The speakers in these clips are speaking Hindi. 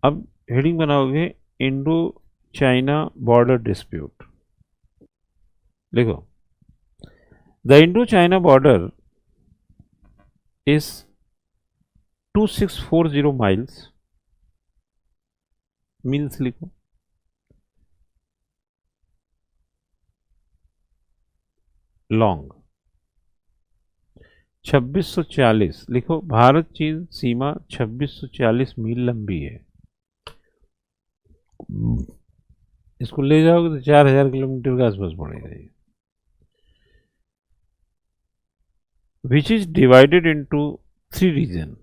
अब हेडिंग बनाओगे इंडो चाइना बॉर्डर डिस्प्यूट। देखो, the Indo China border is 2640 miles, meals लिखो, लॉन्ग। 2640 लिखो, भारत चीन सीमा 2640 मील लंबी है। इसको ले जाओगे तो 4000 किलोमीटर के आसपास पड़ेगा ये। Which is divided into 3 region,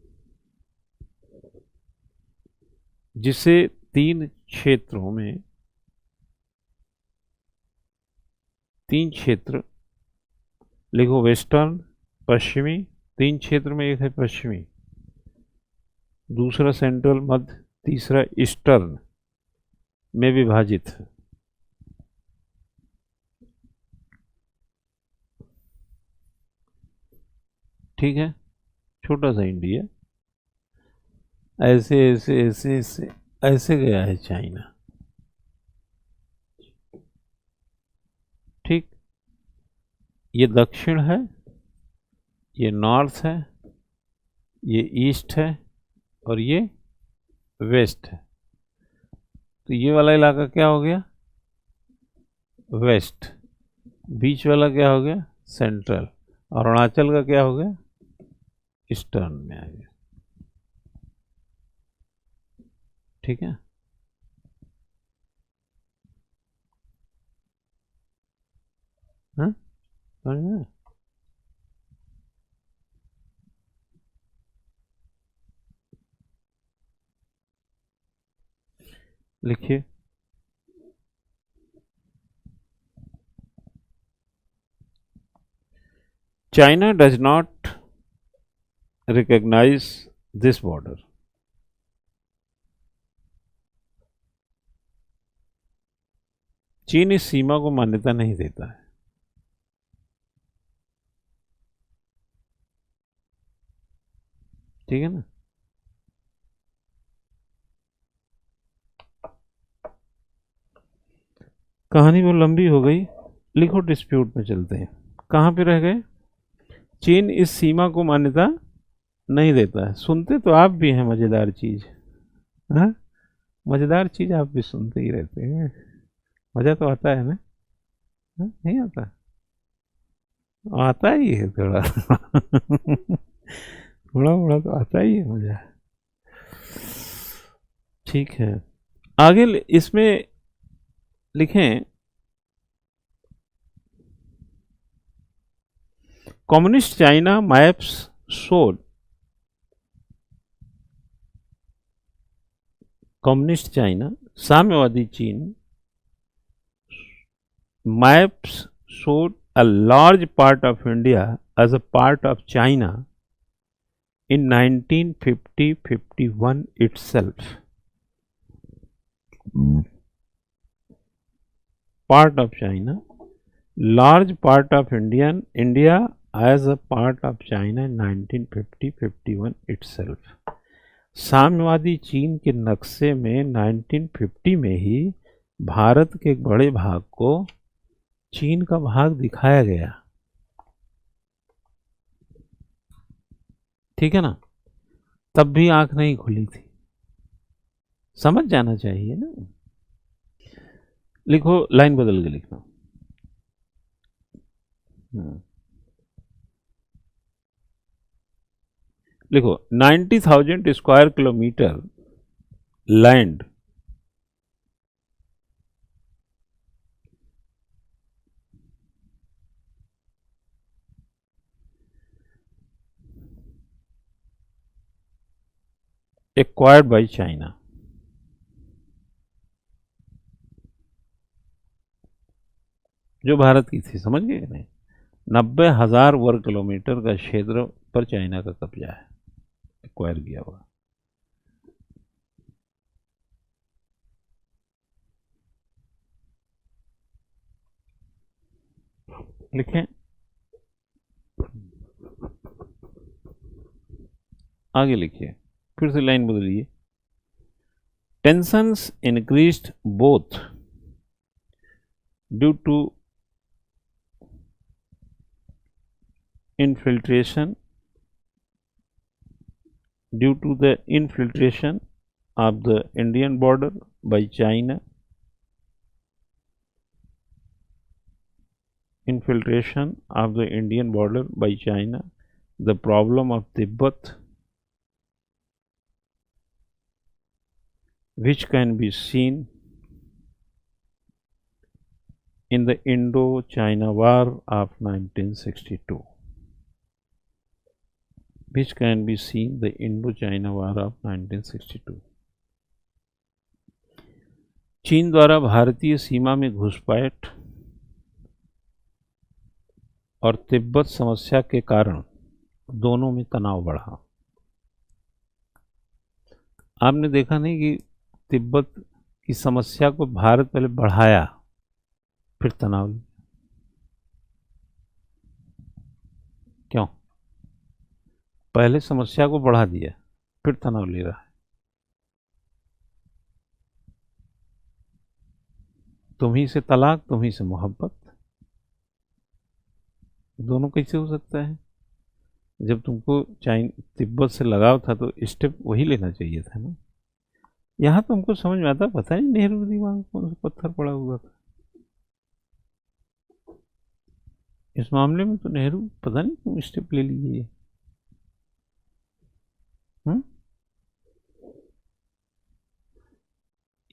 जिसे 3 क्षेत्रों में, 3 क्षेत्र लिखो, वेस्टर्न पश्चिमी, 3 क्षेत्र में, एक है पश्चिमी, दूसरा सेंट्रल मध्य, तीसरा ईस्टर्न में विभाजित है। ठीक है, छोटा सा इंडिया ऐसे ऐसे ऐसे ऐसे ऐसे गया है चाइना। ठीक, ये दक्षिण है, ये नॉर्थ है, ये ईस्ट है और ये वेस्ट है। तो ये वाला इलाका क्या हो गया, वेस्ट। बीच वाला क्या हो गया, सेंट्रल। और अरुणाचल का क्या हो गया, ईस्टर्न में आ गया। ठीक है, हाँ समझ में? लिखिए, China does not recognise this border. चीन इस सीमा को मान्यता नहीं देता है। ठीक है ना। कहानी वो लंबी हो गई, लिखो डिस्प्यूट में चलते हैं। कहां पे रह गए, चीन इस सीमा को मान्यता नहीं देता है। सुनते तो आप भी हैं मजेदार चीज, हाँ, मजेदार चीज आप भी सुनते ही रहते हैं। मजा तो आता है ना, हाँ? नहीं आता, आता ही है थोड़ा थोड़ा थोड़ा तो आता ही है मजा। ठीक है, आगे इसमें लिखें, communist China maps showed, communist China, साम्यवादी चीन, maps showed a large part of India as a part of China in 1950-51 itself. Part of China, large part of India as a part of China in 1950-51 itself. साम्यवादी चीन के नक्शे में 1950 में ही भारत के एक बड़े भाग को चीन का भाग दिखाया गया। ठीक है ना, तब भी आंख नहीं खुली थी, समझ जाना चाहिए ना। लिखो, लाइन बदल के लिखना। लिखो, 90,000 square kilometre land acquired by China. जो भारत की थी, समझ गए नहीं, 90,000 वर्ग किलोमीटर का क्षेत्र पर चाइना का कब्जा है, एक्वायर किया हुआ। लिखें, आगे लिखिए, फिर से लाइन बदलिए। Tensions increased both due to infiltration of the Indian border by China, the problem of Tibet, which can be seen in the Indo-China War of 1962. चीन द्वारा भारतीय सीमा में घुसपैठ और तिब्बत समस्या के कारण दोनों में तनाव बढ़ा। आपने देखा नहीं कि तिब्बत की समस्या को भारत पहले बढ़ाया फिर तनाव लिया, क्यों? पहले समस्या को बढ़ा दिया फिर तनाव ले रहा है। तुम्ही से तलाक, तुम्ही से मोहब्बत, दोनों कैसे हो सकता है? जब तुमको तिब्बत से लगाव था तो स्टेप वही लेना चाहिए था ना। यहाँ तो हमको समझ में आता, पता नहीं नेहरू के दिमाग में कौन सा पत्थर पड़ा हुआ था। इस मामले में तो नेहरू पता नहीं क्यों स्टेप ले लीजिए।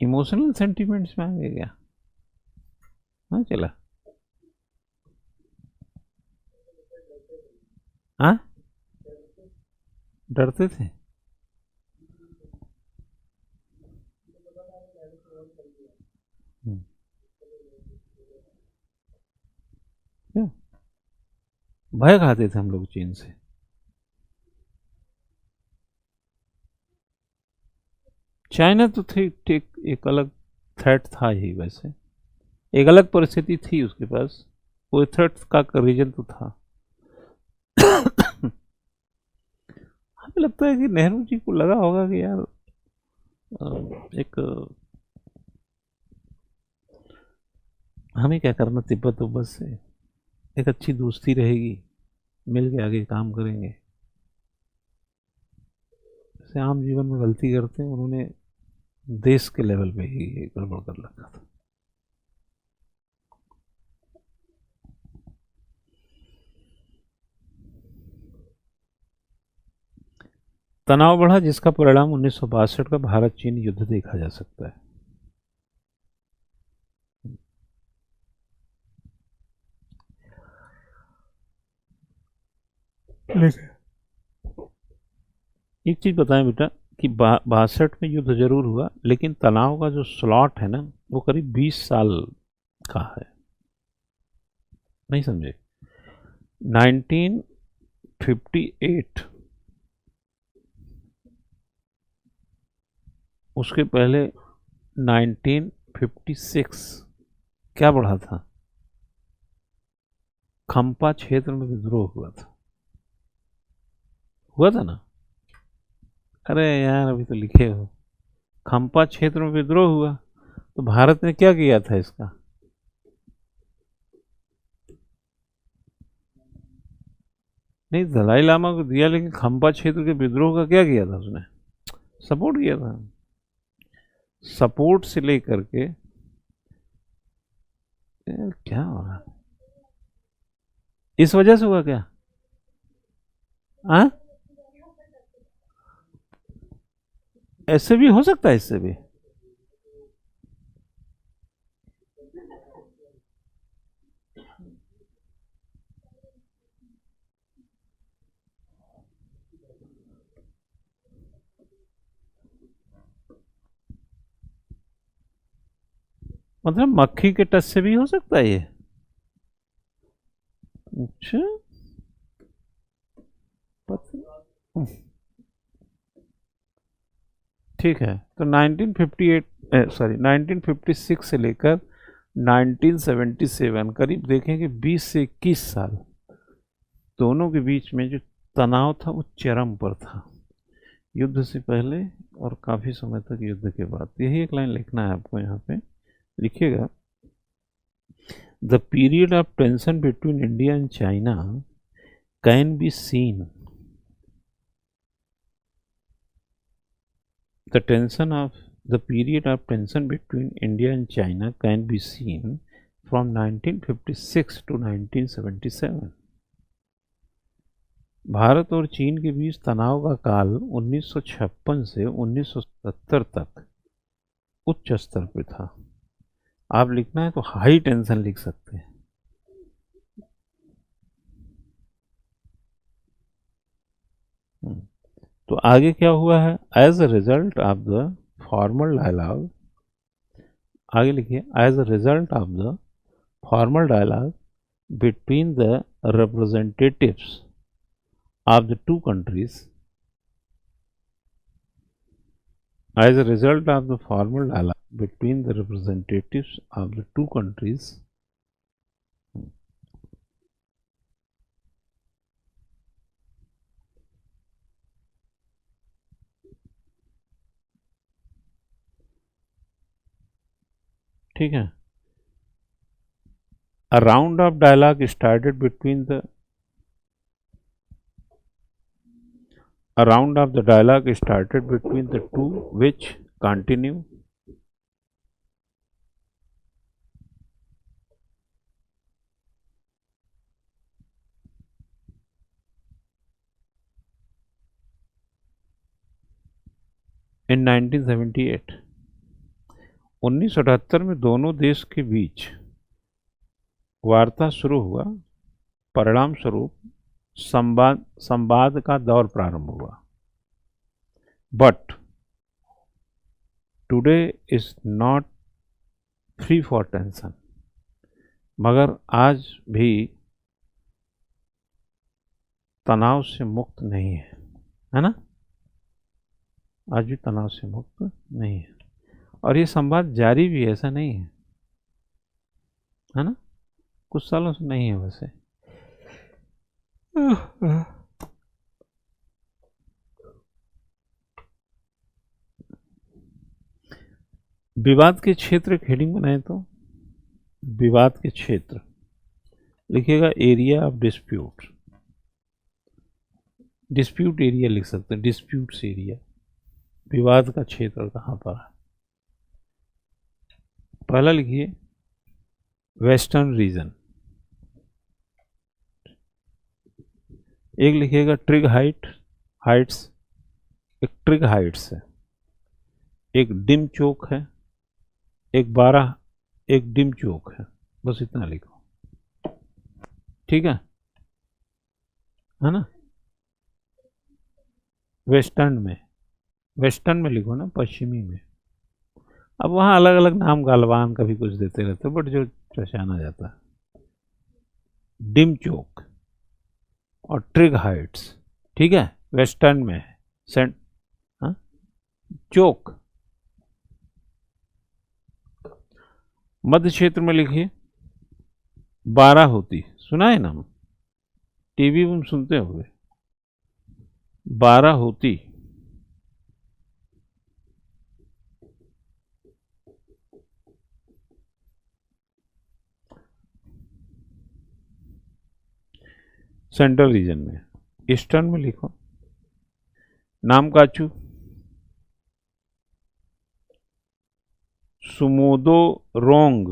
इमोशनल सेंटिमेंट्स में आ गया क्या? हाँ चला। हाँ डरते थे। क्या भय खाते थे हम लोग चीन से? चाइना तो एक अलग थ्रेट था ही, वैसे एक अलग परिस्थिति थी उसके पास, वो थ्रेट का रीजन तो था। हमें लगता है कि नेहरू जी को लगा होगा कि यार एक हमें क्या करना तिब्बत उब्बत से, एक अच्छी दोस्ती रहेगी, मिल के आगे काम करेंगे। जैसे आम जीवन में गलती करते हैं, उन्होंने देश के लेवल पे ही गड़बड़ कर रखा था। तनाव बढ़ा जिसका परिणाम 1962 का भारत चीन युद्ध देखा जा सकता है। एक चीज बताएं बेटा कि 62 में युद्ध जरूर हुआ, लेकिन तनाव का जो स्लॉट है ना वो करीब 20 साल का है। नहीं समझे? 1958, उसके पहले 1956 क्या बढ़ा था? खंपा क्षेत्र में विद्रोह हुआ था ना। अरे यार अभी तो लिखे हो, खंपा क्षेत्र में विद्रोह हुआ तो भारत ने क्या किया था इसका? नहीं, दलाई लामा को दिया, लेकिन खंपा क्षेत्र के विद्रोह का क्या किया था उसने? सपोर्ट किया था। सपोर्ट से लेकर के क्या हो रहा, इस वजह से हुआ क्या? हाँ ऐसे भी हो सकता है, इससे भी मतलब मक्खी के टच से भी हो सकता है ये। अच्छा ठीक है, तो 1956 से लेकर 1977 करीब देखें कि 20 से 21 साल दोनों के बीच में जो तनाव था वो चरम पर था, युद्ध से पहले और काफ़ी समय तक युद्ध के बाद, यही एक लाइन लिखना है आपको। यहाँ पे लिखिएगा, the period of tension between India and China can be seen, the tension of the period of tension between India and China can be seen from 1956 to 1977। Bharat और चीन के बीच तनाव का काल 1956 से 1970 तक उच्च स्तर पर था। आप लिखना है तो हाई टेंशन लिख सकते हैं। तो आगे क्या हुआ है, as a result of the formal dialogue, आगे लिखिए, as a result of the formal dialogue between the representatives of the two countries, as a result of the formal dialogue between the representatives of the two countries, ठीक है, a round of dialogue started between the a round of the dialogue started between the two which continue in 1978। 1978 में दोनों देश के बीच वार्ता शुरू हुआ, परिणाम स्वरूप संवाद का दौर प्रारंभ हुआ। But today is not free for tension, मगर आज भी तनाव से मुक्त नहीं है ना, आज भी तनाव से मुक्त नहीं है। और ये संवाद जारी भी ऐसा नहीं है ना, कुछ सालों से नहीं है वैसे। विवाद के क्षेत्र एक हेडिंग बनाए तो विवाद के क्षेत्र लिखिएगा, area of dispute, dispute area लिख सकते हैं, डिस्प्यूट्स एरिया, विवाद का क्षेत्र कहाँ पर है। पहला लिखिए वेस्टर्न रीजन, एक लिखिएगा ट्रिग हाइट्स, एक ट्रिग हाइट्स है, एक डिम चौक है, एक डिम चौक है, बस इतना लिखो, ठीक है ना। वेस्टर्न में लिखो ना, पश्चिमी में। अब वहाँ अलग अलग नाम गालवान कभी कुछ देते रहते, बट जो पहचाना जाता है डिम चौक और ट्रिग हाइट्स, ठीक है, वेस्टर्न में है। चौक मध्य क्षेत्र में लिखिए बाराहोती, सुना है नाम, टीवी में सुनते होंगे, बाराहोती। सेंट्रल रीजन में। ईस्टर्न में लिखो नामकाचू, सुमोदोरोंग,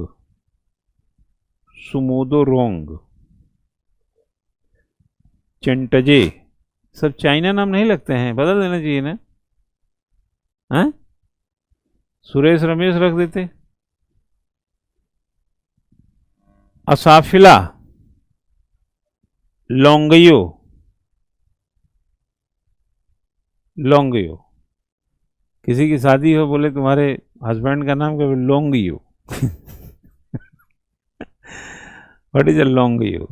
चेंटजे, सब चाइना नाम नहीं लगते हैं, बदल देना चाहिए ना, हैं? सुरेश रमेश रख देते। असाफिला, लोंगियो, किसी की शादी हो, बोले तुम्हारे हस्बैंड का नाम क्या, longio. What is a longio?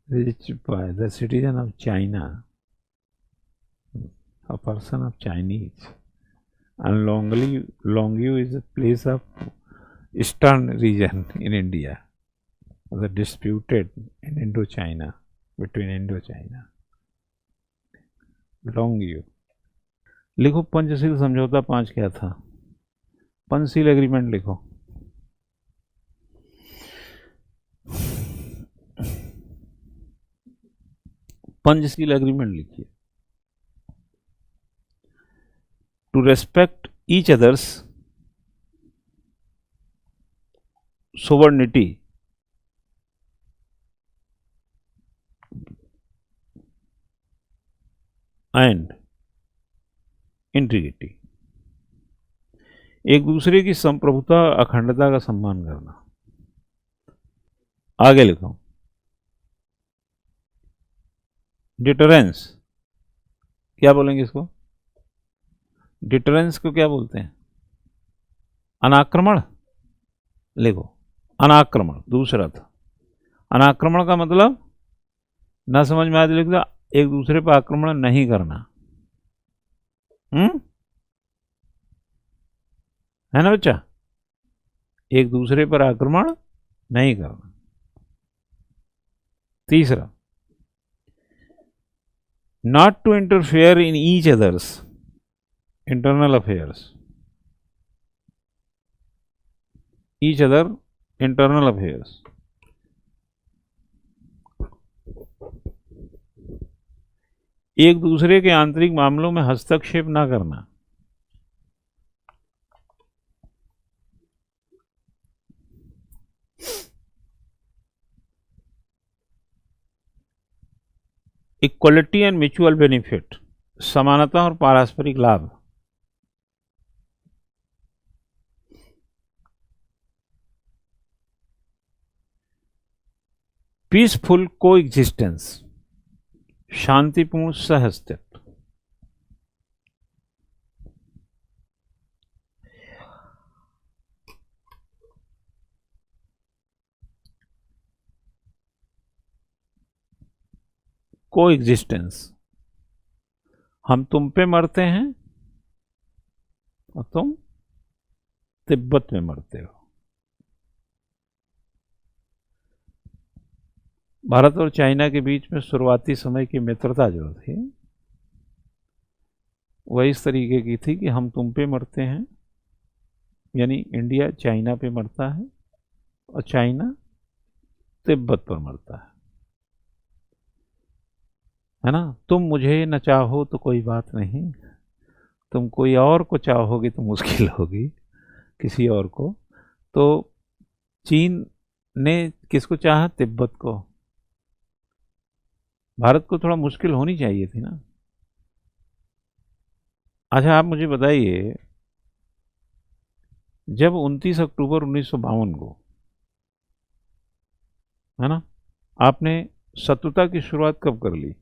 The citizen of China, a person of Chinese, and Longyu is a place of eastern region in India, the disputed in Indochina, between Indochina, Longyu। लिखो पंचशील समझौता 5 क्या था? पंचशील एग्रीमेंट लिखो। पंचशील एग्रीमेंट लिखिए। To respect each others sovereignty and integrity, एक दूसरे की संप्रभुता अखंडता का सम्मान करना। आगे लिखो, डिटरेंस, क्या बोलेंगे इसको? डिटरेंस को क्या बोलते हैं? अनाक्रमण। लिखो अनाक्रमण, दूसरा था अनाक्रमण का मतलब ना समझ में आया तो लिख दो एक दूसरे पर आक्रमण नहीं करना। है ना बच्चा? एक दूसरे पर आक्रमण नहीं करना। तीसरा, not to interfere in each others internal affairs, each other internal affairs. एक दूसरे के आंतरिक मामलों में हस्तक्षेप ना करना। इक्वलिटी एंड म्यूचुअल बेनिफिट, समानता और पारस्परिक लाभ। पीसफुल को एग्जिस्टेंस, शांतिपूर्ण सहअस्तित्व। को एग्जिस्टेंस, हम तुम पे मरते हैं और तुम तिब्बत में मरते हो। भारत और चाइना के बीच में शुरुआती समय की मित्रता जो थी वह इस तरीके की थी कि हम तुम पे मरते हैं, यानी इंडिया चाइना पे मरता है और चाइना तिब्बत पर मरता है ना। तुम मुझे न चाहो तो कोई बात नहीं, तुम कोई और को चाहोगे तो मुश्किल होगी किसी और को। तो चीन ने किसको चाहा? तिब्बत को। भारत को थोड़ा मुश्किल होनी चाहिए थी ना। अच्छा आप मुझे बताइए, जब 29 अक्टूबर 1952 को, है ना, आपने शत्रुता की शुरुआत कब कर ली?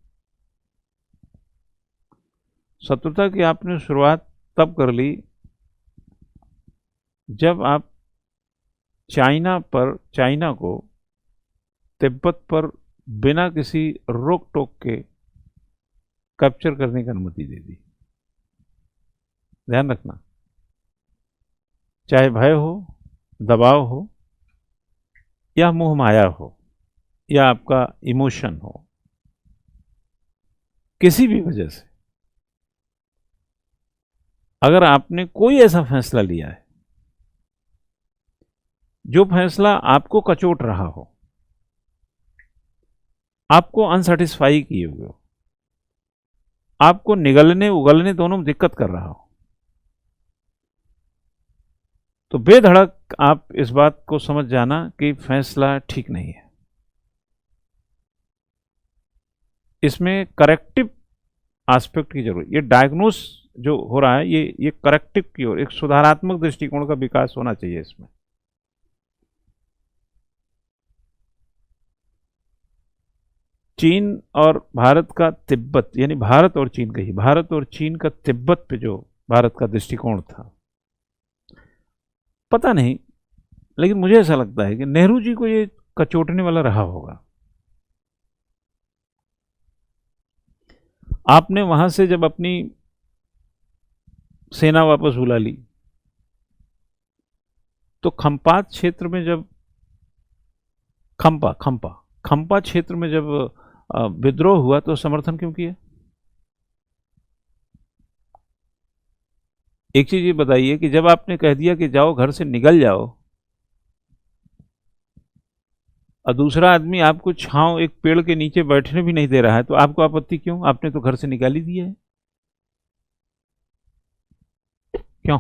शत्रुता की आपने शुरुआत तब कर ली जब आप चाइना को तिब्बत पर बिना किसी रोक टोक के कैप्चर करने की अनुमति दे दी। ध्यान रखना, चाहे भय हो, दबाव हो, या मोह माया हो, या आपका इमोशन हो, किसी भी वजह से अगर आपने कोई ऐसा फैसला लिया है जो फैसला आपको कचोट रहा हो, आपको अनसेटिस्फाई किए हुए हो, आपको निगलने उगलने दोनों में दिक्कत कर रहा हो, तो बेधड़क आप इस बात को समझ जाना कि फैसला ठीक नहीं है। इसमें करेक्टिव एस्पेक्ट की जरूरत, ये डायग्नोस जो हो रहा है ये करेक्टिव की ओर, एक सुधारात्मक दृष्टिकोण का विकास होना चाहिए इसमें। चीन और भारत का तिब्बत, यानी भारत और चीन का ही, भारत और चीन का तिब्बत पे जो भारत का दृष्टिकोण था, पता नहीं, लेकिन मुझे ऐसा लगता है कि नेहरू जी को ये कचोटने वाला रहा होगा। आपने वहां से जब अपनी सेना वापस बुला ली तो खंपात क्षेत्र में जब खंपा क्षेत्र में जब विद्रोह हुआ तो समर्थन क्यों किया? एक चीज ये बताइए कि जब आपने कह दिया कि जाओ घर से निकल जाओ, और दूसरा आदमी आपको छांव एक पेड़ के नीचे बैठने भी नहीं दे रहा है, तो आपको आपत्ति क्यों? आपने तो घर से निकाल ही दिया है। क्यों?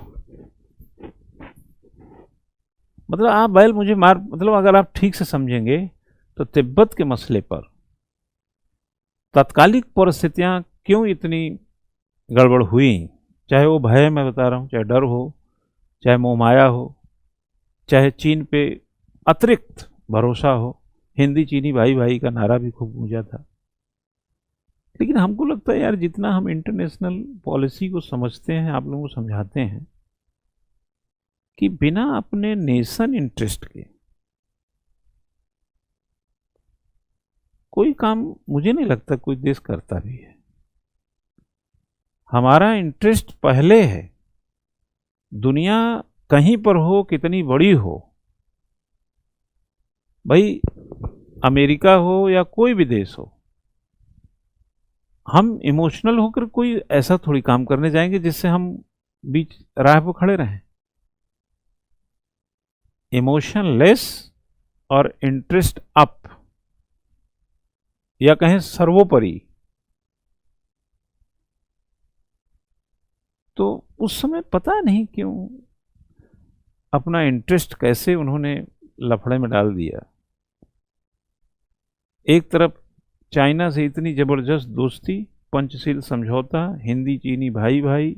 मतलब आप बैल मुझे मार, मतलब अगर आप ठीक से समझेंगे तो तिब्बत के मसले पर तात्कालिक परिस्थितियां क्यों इतनी गड़बड़ हुई, चाहे वो भय मैं बता रहा हूं, चाहे डर हो, चाहे मोहमाया हो, चाहे चीन पे अतिरिक्त भरोसा हो। हिंदी चीनी भाई भाई का नारा भी खूब गूंजा था। लेकिन हमको लगता है यार, जितना हम इंटरनेशनल पॉलिसी को समझते हैं, आप लोगों को समझाते हैं कि बिना अपने नेशन इंटरेस्ट के कोई काम मुझे नहीं लगता कोई देश करता भी है। हमारा इंटरेस्ट पहले है। दुनिया कहीं पर हो, कितनी बड़ी हो, भाई अमेरिका हो या कोई भी देश हो, हम इमोशनल होकर कोई ऐसा थोड़ी काम करने जाएंगे जिससे हम बीच राह पर खड़े रहें। इमोशन लेस और इंटरेस्ट अप, या कहें सर्वोपरि। तो उस समय पता नहीं क्यों अपना इंटरेस्ट कैसे उन्होंने लफड़े में डाल दिया। एक तरफ चाइना से इतनी जबरदस्त दोस्ती, पंचशील समझौता, हिंदी चीनी भाई भाई,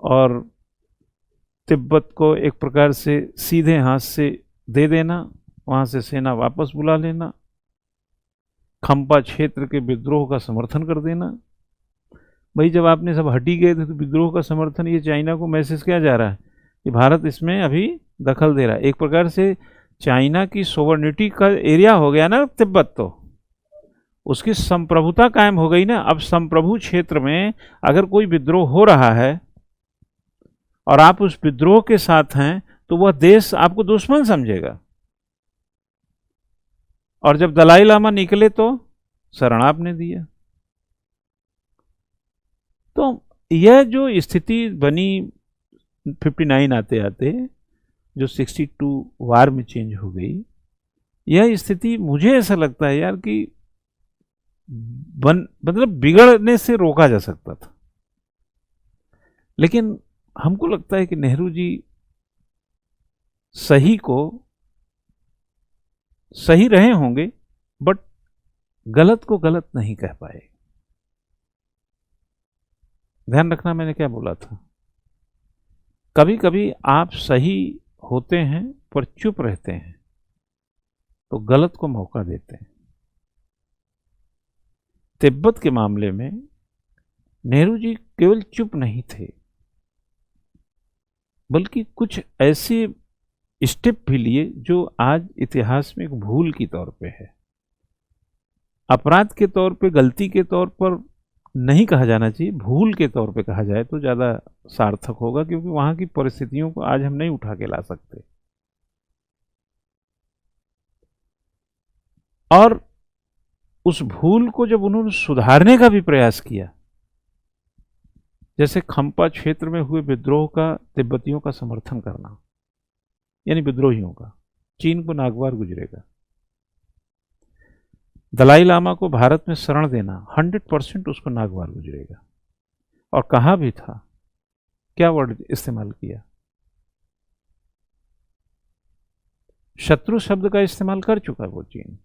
और तिब्बत को एक प्रकार से सीधे हाथ से दे देना, वहां से सेना वापस बुला लेना, खंपा क्षेत्र के विद्रोह का समर्थन कर देना। भाई जब आपने सब हटी गए थे तो विद्रोह का समर्थन, ये चाइना को मैसेज किया जा रहा है कि भारत इसमें अभी दखल दे रहा है। एक प्रकार से चाइना की सोवर्निटी का एरिया हो गया ना तिब्बत, तो उसकी संप्रभुता कायम हो गई ना। अब संप्रभु क्षेत्र में अगर कोई विद्रोह हो रहा है और आप उस विद्रोह के साथ हैं, तो वह देश आपको दुश्मन समझेगा। और जब दलाई लामा निकले तो शरण आपने दिया। तो यह जो स्थिति बनी 59 आते आते, जो 62 वार में चेंज हो गई, यह स्थिति मुझे ऐसा लगता है यार कि मतलब बिगड़ने से रोका जा सकता था। लेकिन हमको लगता है कि नेहरू जी सही को सही रहे होंगे, बट गलत को गलत नहीं कह पाए। ध्यान रखना मैंने क्या बोला था। कभी कभी आप सही होते हैं पर चुप रहते हैं, तो गलत को मौका देते हैं। तिब्बत के मामले में नेहरू जी केवल चुप नहीं थे, बल्कि कुछ ऐसे स्टेप भी लिए जो आज इतिहास में एक भूल की तौर पे है। अपराध के तौर पे, गलती के तौर पर नहीं कहा जाना चाहिए, भूल के तौर पे कहा जाए तो ज़्यादा सार्थक होगा, क्योंकि वहाँ की परिस्थितियों को आज हम नहीं उठा के ला सकते। और उस भूल को जब उन्होंने सुधारने का भी प्रयास किया, जैसे खंपा क्षेत्र में हुए विद्रोह का तिब्बतियों का समर्थन करना, यानी विद्रोहियों का, चीन को नागवार गुजरेगा। दलाई लामा को भारत में शरण देना, 100% उसको नागवार गुजरेगा। और कहा भी था, क्या वर्ड इस्तेमाल किया? शत्रु शब्द का इस्तेमाल कर चुका वो चीन।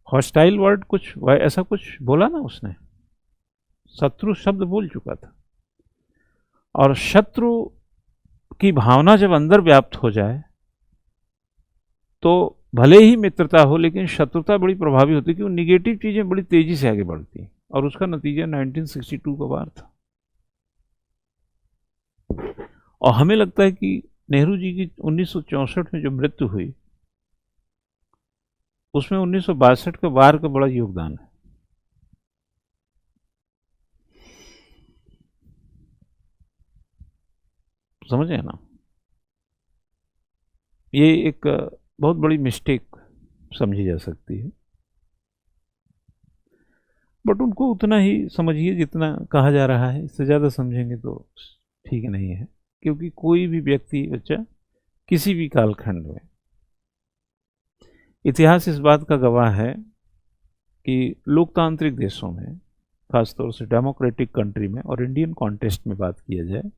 हॉस्टाइल वर्ड कुछ ऐसा कुछ बोला ना उसने, शत्रु शब्द बोल चुका था। और शत्रु की भावना जब अंदर व्याप्त हो जाए तो भले ही मित्रता हो, लेकिन शत्रुता बड़ी प्रभावी होती है, क्योंकि निगेटिव चीजें बड़ी तेजी से आगे बढ़ती हैं। और उसका नतीजा 1962 का वार था। और हमें लगता है कि नेहरू जी की 1964 में जो मृत्यु हुई, उसमें 1962 के वार का बड़ा योगदान है। समझे ना? ये एक बहुत बड़ी मिस्टेक समझी जा सकती है। बट उनको उतना ही समझिए जितना कहा जा रहा है, इससे ज़्यादा समझेंगे तो ठीक नहीं है, क्योंकि कोई भी व्यक्ति बच्चा किसी भी कालखंड में, इतिहास इस बात का गवाह है कि लोकतांत्रिक देशों में, खासतौर से डेमोक्रेटिक कंट्री में और इंडियन कॉन्टेस्ट में बात किया जाए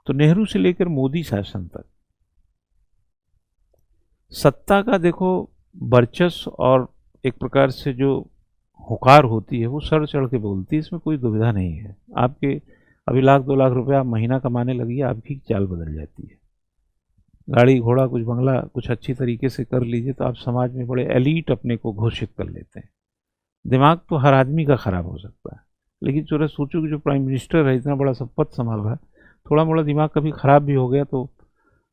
तो नेहरू से लेकर मोदी शासन तक सत्ता का देखो वर्चस्व और एक प्रकार से जो हुकार होती है वो सर चढ़ के बोलती है, इसमें कोई दुविधा नहीं है। आपके अभी 1-2 लाख रुपया आप महीना कमाने लगिए, आपकी चाल बदल जाती है। गाड़ी घोड़ा कुछ बंगला कुछ अच्छी तरीके से कर लीजिए तो आप समाज में बड़े एलीट अपने को घोषित कर लेते हैं। दिमाग तो हर आदमी का खराब हो सकता है, लेकिन जरा सोचो कि जो प्राइम मिनिस्टर है, इतना बड़ा सब पद संभाल रहा है, थोड़ा मोड़ा दिमाग कभी खराब भी हो गया तो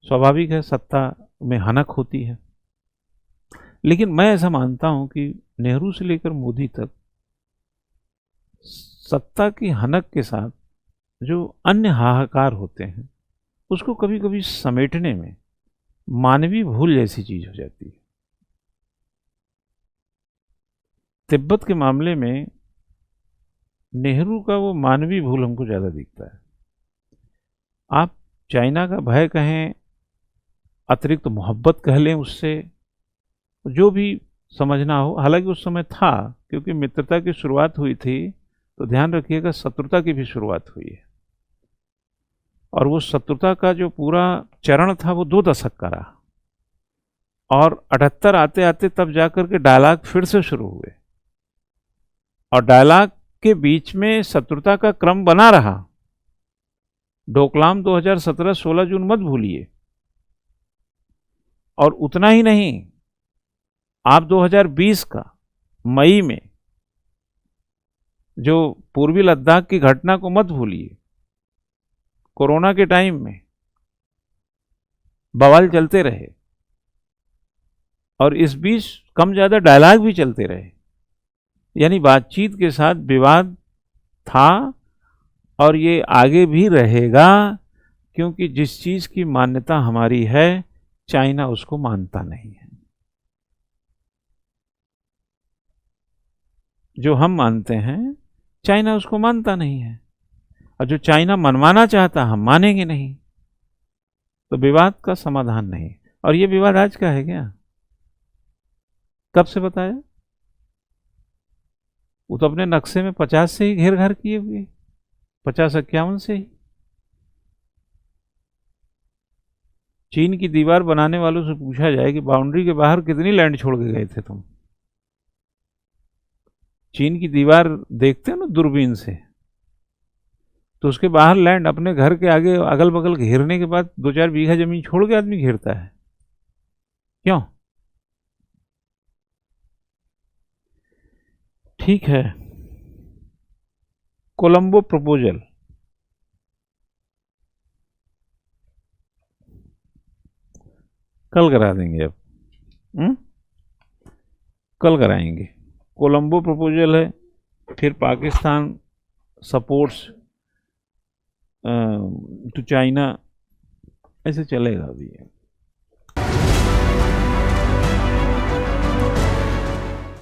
स्वाभाविक है सत्ता में हनक होती है। लेकिन मैं ऐसा मानता हूं कि नेहरू से लेकर मोदी तक सत्ता की हनक के साथ जो अन्य हाहाकार होते हैं उसको कभी कभी समेटने में मानवीय भूल जैसी चीज हो जाती है। तिब्बत के मामले में नेहरू का वो मानवीय भूल हमको ज़्यादा दिखता है। आप चाइना का भय कहें, अतिरिक्त मोहब्बत कह लें उससे, जो भी समझना हो, हालांकि उस समय था, क्योंकि मित्रता की शुरुआत हुई थी तो ध्यान रखिएगा शत्रुता की भी शुरुआत हुई है, और वो शत्रुता का जो पूरा चरण था वो 2 दशक का रहा, और 78 आते आते तब जाकर के डायलॉग फिर से शुरू हुए, और डायलॉग के बीच में शत्रुता का क्रम बना रहा। डोकलाम 2017 16 जून मत भूलिए, और उतना ही नहीं, आप 2020 का मई में जो पूर्वी लद्दाख की घटना को मत भूलिए। कोरोना के टाइम में बवाल चलते रहे और इस बीच कम ज्यादा डायलॉग भी चलते रहे, यानी बातचीत के साथ विवाद था और ये आगे भी रहेगा, क्योंकि जिस चीज की मान्यता हमारी है चाइना उसको मानता नहीं है। जो हम मानते हैं चाइना उसको मानता नहीं है, और जो चाइना मनवाना चाहता हम मानेंगे नहीं, तो विवाद का समाधान नहीं। और ये विवाद आज का है क्या? कब से बताया? वो तो अपने नक्शे में 50 से ही घेर घार किए हुए, 50-51 से ही। चीन की दीवार बनाने वालों से पूछा जाए कि बाउंड्री के बाहर कितनी लैंड छोड़ के गए थे तुम? चीन की दीवार देखते हो ना दूरबीन से, तो उसके बाहर लैंड अपने घर के आगे अगल बगल घेरने के बाद 2-4 बीघा जमीन छोड़ के आदमी घेरता है। क्यों? ठीक है, कोलंबो प्रपोजल कल करा देंगे अब, कल कराएंगे। कोलंबो प्रपोजल है, फिर पाकिस्तान सपोर्ट्स टू चाइना, ऐसे चलेगा अभी।